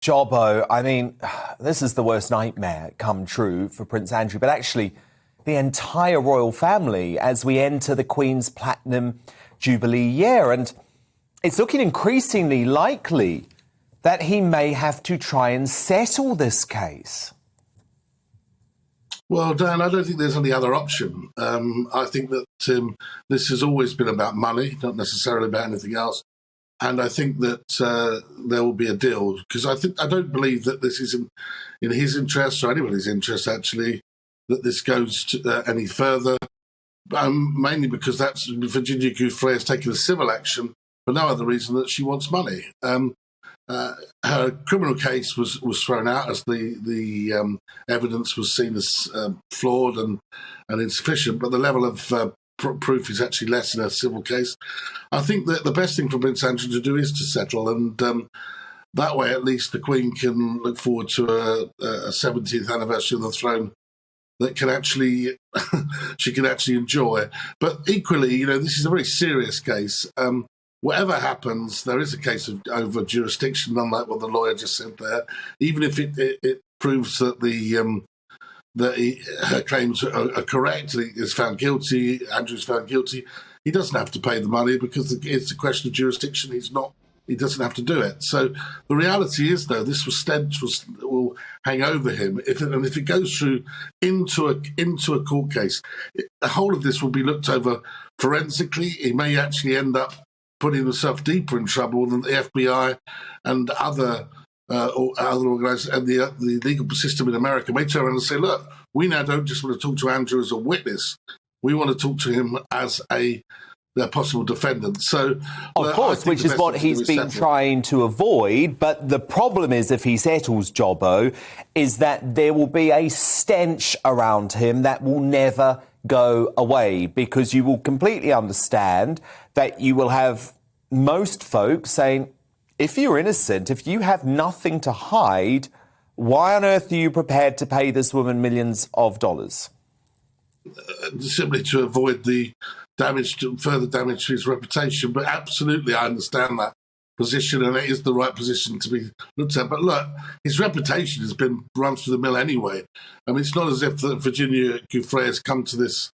Jobbo, I mean, this is the worst nightmare come true for Prince Andrew, but actually the entire royal family as we enter the Queen's Platinum Jubilee year. And it's looking increasingly likely that he may have to try and settle this case. Well, Dan, I don't think there's any other option. I think that this has always been about money, not necessarily about anything else. And I think that there will be a deal, because I don't believe that this is in his interest or anybody's interest, actually, that this goes any further. Mainly because that's Virginia Giuffre has taken a civil action for no other reason that she wants money. Her criminal case was thrown out as the evidence was seen as flawed and insufficient, but the level of proof is actually less in a civil case. I think that the best thing for Prince Andrew to do is to settle, and that way at least the Queen can look forward to a 70th anniversary of the throne that can actually she can actually enjoy. But equally, this is a very serious case. Whatever happens, there is a case of over jurisdiction, unlike what the lawyer just said there. Even if it proves that her claims are correct, he is found guilty, Andrew's found guilty, he doesn't have to pay the money because it's a question of jurisdiction. He doesn't have to do it. So the reality is, though, this stench will hang over him. If it goes through into a court case, the whole of this will be looked over forensically. He may actually end up putting himself deeper in trouble than the FBI and other organisations, and the legal system in America may turn around and say, look, we now don't just want to talk to Andrew as a witness, we want to talk to him as a possible defendant. So, of course, which is what he's been trying to avoid. But the problem is, if he settles, Jobbo, is that there will be a stench around him that will never go away, because you will completely understand that you will have most folks saying, if you're innocent, if you have nothing to hide, why on earth are you prepared to pay this woman millions of dollars? Simply to avoid the further damage to his reputation. But absolutely, I understand that position, and it is the right position to be looked at. But look, his reputation has been run through the mill anyway. I mean, it's not as if Virginia Giuffre has come to this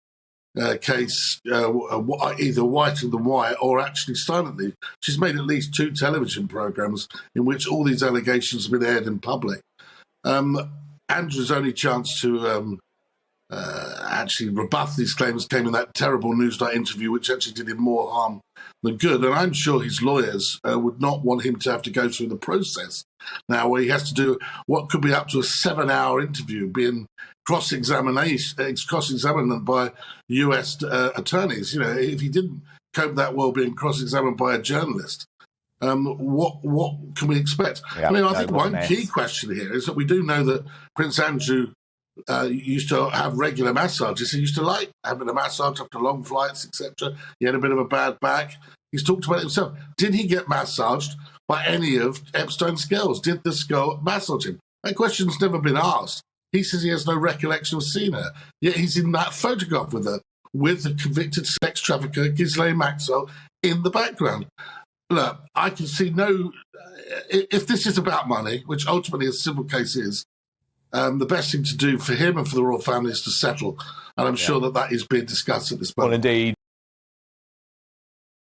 case either whiter than white or actually silently. She's made at least 2 television programmes in which all these allegations have been aired in public. Andrew's only chance to actually rebuff these claims came in that terrible Newsnight interview, which actually did him more harm than good. And I'm sure his lawyers would not want him to have to go through the process now, where he has to do what could be up to a 7-hour interview, being cross-examined by US attorneys. If he didn't cope that well being cross-examined by a journalist, what can we expect? Yeah, I think one key question here is that we do know that Prince Andrew used to have regular massages. He used to like having a massage after long flights, etc. He had a bit of a bad back. He's talked about it himself. Did he get massaged by any of Epstein's girls? Did this girl massage him? That question's never been asked. He says he has no recollection of seeing her. Yet he's in that photograph with her, with the convicted sex trafficker Ghislaine Maxwell in the background. Look, I can see no... if this is about money, which ultimately a civil case is, the best thing to do for him and for the royal family is to settle. And I'm sure that is being discussed at this moment. Well, indeed.